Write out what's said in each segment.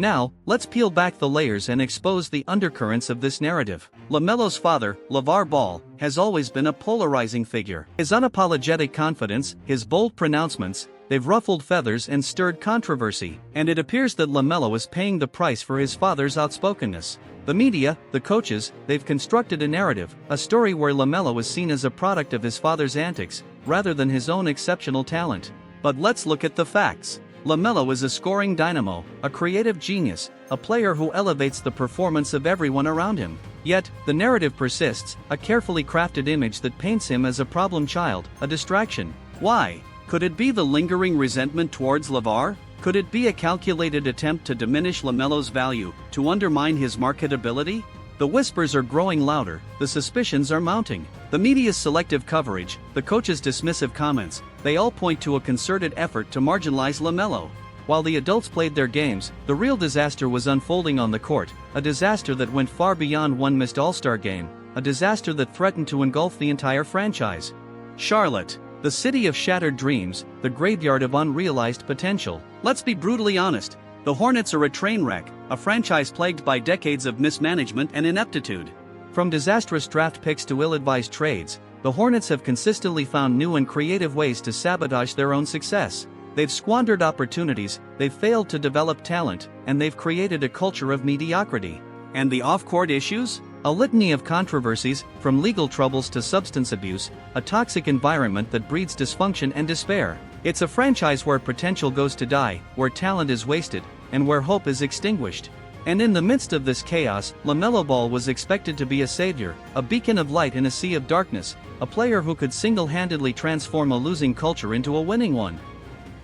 Now, let's peel back the layers and expose the undercurrents of this narrative. LaMelo's father, LaVar Ball, has always been a polarizing figure. His unapologetic confidence, his bold pronouncements, they've ruffled feathers and stirred controversy, and it appears that LaMelo is paying the price for his father's outspokenness. The media, the coaches, they've constructed a narrative, a story where LaMelo is seen as a product of his father's antics, rather than his own exceptional talent. But let's look at the facts. LaMelo is a scoring dynamo, a creative genius, a player who elevates the performance of everyone around him. Yet, the narrative persists, a carefully crafted image that paints him as a problem child, a distraction. Why? Could it be the lingering resentment towards LaVar? Could it be a calculated attempt to diminish LaMelo's value, to undermine his marketability? The whispers are growing louder, the suspicions are mounting. The media's selective coverage, the coach's dismissive comments, they all point to a concerted effort to marginalize LaMelo. While the adults played their games, the real disaster was unfolding on the court, a disaster that went far beyond one missed All-Star game, a disaster that threatened to engulf the entire franchise. Charlotte, the city of shattered dreams, the graveyard of unrealized potential. Let's be brutally honest. The Hornets are a train wreck, a franchise plagued by decades of mismanagement and ineptitude. From disastrous draft picks to ill-advised trades, the Hornets have consistently found new and creative ways to sabotage their own success. They've squandered opportunities, they've failed to develop talent, and they've created a culture of mediocrity. And the off-court issues? A litany of controversies, from legal troubles to substance abuse, a toxic environment that breeds dysfunction and despair. It's a franchise where potential goes to die, where talent is wasted, and where hope is extinguished. And in the midst of this chaos, LaMelo Ball was expected to be a savior, a beacon of light in a sea of darkness, a player who could single-handedly transform a losing culture into a winning one.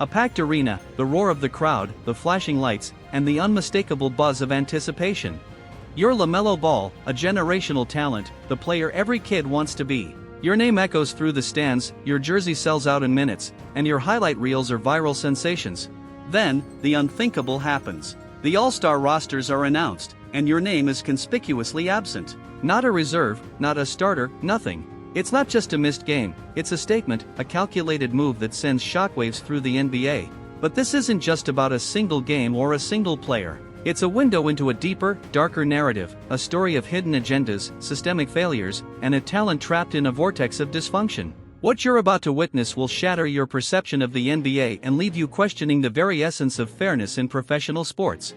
A packed arena, the roar of the crowd, the flashing lights, and the unmistakable buzz of anticipation. You're LaMelo Ball, a generational talent, the player every kid wants to be. Your name echoes through the stands, your jersey sells out in minutes, and your highlight reels are viral sensations. Then, the unthinkable happens. The All-Star rosters are announced, and your name is conspicuously absent. Not a reserve, not a starter, nothing. It's not just a missed game, it's a statement, a calculated move that sends shockwaves through the NBA. But this isn't just about a single game or a single player. It's a window into a deeper, darker narrative, a story of hidden agendas, systemic failures, and a talent trapped in a vortex of dysfunction. What you're about to witness will shatter your perception of the NBA and leave you questioning the very essence of fairness in professional sports.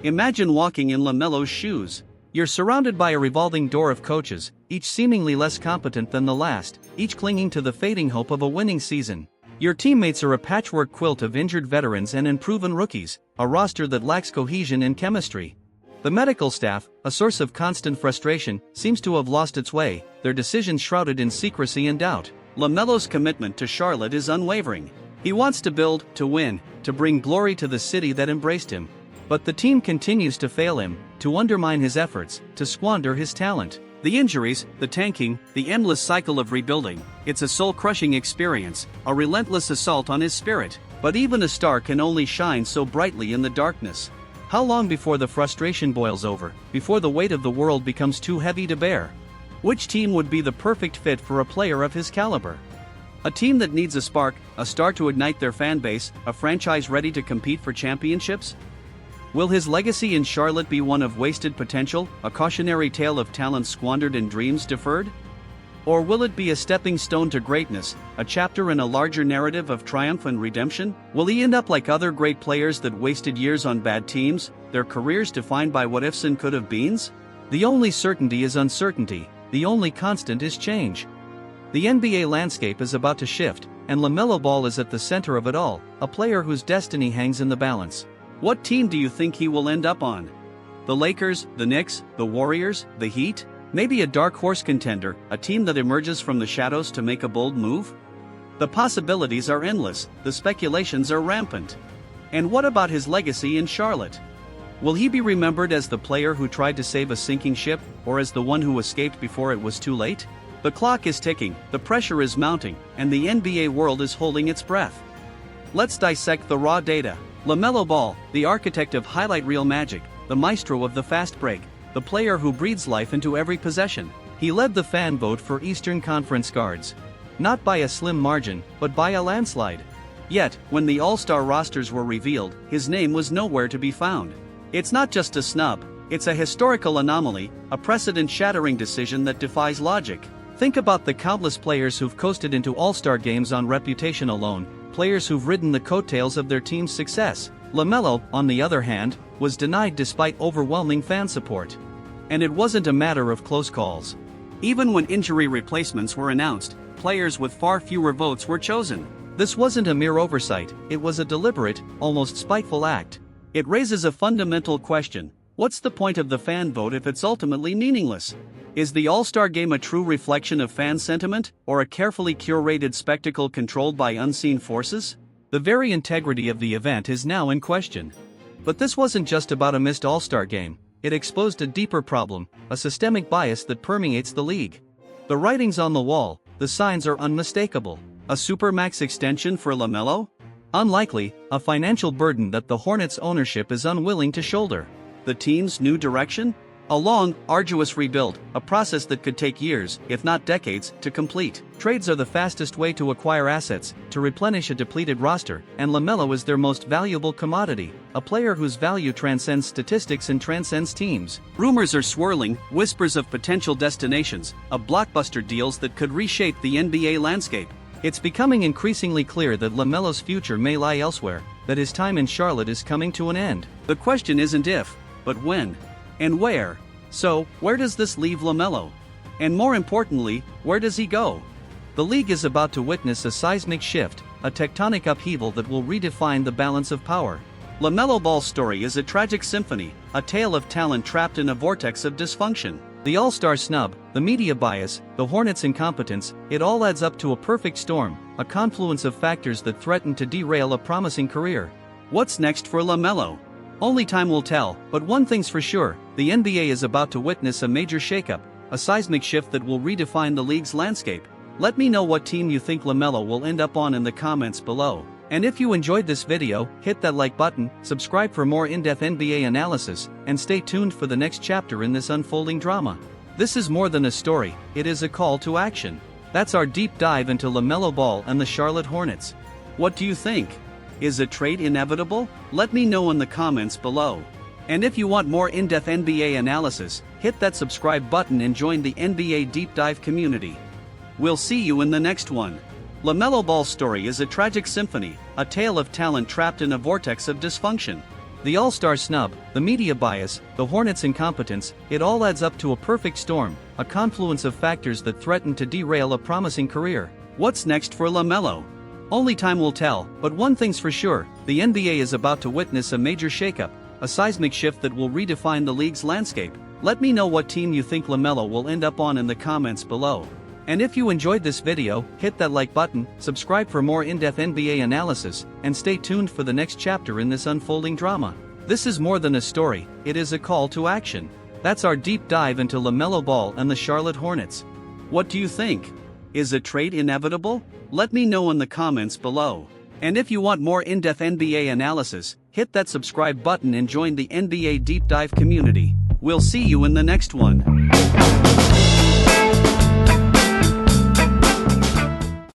Imagine walking in LaMelo's shoes. You're surrounded by a revolving door of coaches, each seemingly less competent than the last, each clinging to the fading hope of a winning season. Your teammates are a patchwork quilt of injured veterans and unproven rookies, a roster that lacks cohesion and chemistry. The medical staff, a source of constant frustration, seems to have lost its way, their decisions shrouded in secrecy and doubt. LaMelo's commitment to Charlotte is unwavering. He wants to build, to win, to bring glory to the city that embraced him. But the team continues to fail him, to undermine his efforts, to squander his talent. The injuries, the tanking, the endless cycle of rebuilding, it's a soul-crushing experience, a relentless assault on his spirit. But even a star can only shine so brightly in the darkness. How long before the frustration boils over, before the weight of the world becomes too heavy to bear? Which team would be the perfect fit for a player of his caliber? A team that needs a spark, a star to ignite their fan base, a franchise ready to compete for championships? Will his legacy in Charlotte be one of wasted potential, a cautionary tale of talent squandered and dreams deferred? Or will it be a stepping stone to greatness, a chapter in a larger narrative of triumph and redemption? Will he end up like other great players that wasted years on bad teams, their careers defined by what ifs and could have beens? The only certainty is uncertainty, the only constant is change. The NBA landscape is about to shift, and LaMelo Ball is at the center of it all, a player whose destiny hangs in the balance. What team do you think he will end up on? The Lakers, the Knicks, the Warriors, the Heat? Maybe a dark horse contender, a team that emerges from the shadows to make a bold move? The possibilities are endless, the speculations are rampant. And what about his legacy in Charlotte? Will he be remembered as the player who tried to save a sinking ship, or as the one who escaped before it was too late? The clock is ticking, the pressure is mounting, and the NBA world is holding its breath. Let's dissect the raw data. LaMelo Ball, the architect of highlight reel magic, the maestro of the fast break, the player who breathes life into every possession. He led the fan vote for Eastern Conference guards. Not by a slim margin, but by a landslide. Yet, when the All-Star rosters were revealed, his name was nowhere to be found. It's not just a snub, it's a historical anomaly, a precedent-shattering decision that defies logic. Think about the countless players who've coasted into All-Star games on reputation alone, players who've ridden the coattails of their team's success. LaMelo, on the other hand, was denied despite overwhelming fan support. And it wasn't a matter of close calls. Even when injury replacements were announced, players with far fewer votes were chosen. This wasn't a mere oversight, it was a deliberate, almost spiteful act. It raises a fundamental question: what's the point of the fan vote if it's ultimately meaningless? Is the All-Star Game a true reflection of fan sentiment, or a carefully curated spectacle controlled by unseen forces? The very integrity of the event is now in question. But this wasn't just about a missed All-Star Game. It exposed a deeper problem, a systemic bias that permeates the league. The writing's on the wall, the signs are unmistakable. A supermax extension for LaMelo? Unlikely, a financial burden that the Hornets' ownership is unwilling to shoulder. The team's new direction? A long, arduous rebuild, a process that could take years, if not decades, to complete. Trades are the fastest way to acquire assets, to replenish a depleted roster, and LaMelo is their most valuable commodity, a player whose value transcends statistics and transcends teams. Rumors are swirling, whispers of potential destinations, of blockbuster deals that could reshape the NBA landscape. It's becoming increasingly clear that LaMelo's future may lie elsewhere, that his time in Charlotte is coming to an end. The question isn't if, but when. And where? So, where does this leave LaMelo? And more importantly, where does he go? The league is about to witness a seismic shift, a tectonic upheaval that will redefine the balance of power. LaMelo Ball's story is a tragic symphony, a tale of talent trapped in a vortex of dysfunction. The All-Star snub, the media bias, the Hornets' incompetence, it all adds up to a perfect storm, a confluence of factors that threaten to derail a promising career. What's next for LaMelo? Only time will tell, but one thing's for sure, the NBA is about to witness a major shakeup, a seismic shift that will redefine the league's landscape. Let me know what team you think LaMelo will end up on in the comments below. And if you enjoyed this video, hit that like button, subscribe for more in-depth NBA analysis, and stay tuned for the next chapter in this unfolding drama. This is more than a story, it is a call to action. That's our deep dive into LaMelo Ball and the Charlotte Hornets. What do you think? Is a trade inevitable? Let me know in the comments below. And if you want more in-depth NBA analysis, hit that subscribe button and join the NBA Deep Dive community. We'll see you in the next one. LaMelo Ball's story is a tragic symphony, a tale of talent trapped in a vortex of dysfunction. The All-Star snub, the media bias, the Hornets' incompetence, it all adds up to a perfect storm, a confluence of factors that threaten to derail a promising career. What's next for LaMelo? Only time will tell, but one thing's for sure, the NBA is about to witness a major shakeup, a seismic shift that will redefine the league's landscape. Let me know what team you think LaMelo will end up on in the comments below. And if you enjoyed this video, hit that like button, subscribe for more in-depth NBA analysis, and stay tuned for the next chapter in this unfolding drama. This is more than a story, it is a call to action. That's our deep dive into LaMelo Ball and the Charlotte Hornets. What do you think? Is a trade inevitable? Let me know in the comments below. And if you want more in-depth NBA analysis, hit that subscribe button and join the NBA Deep Dive community. We'll see you in the next one.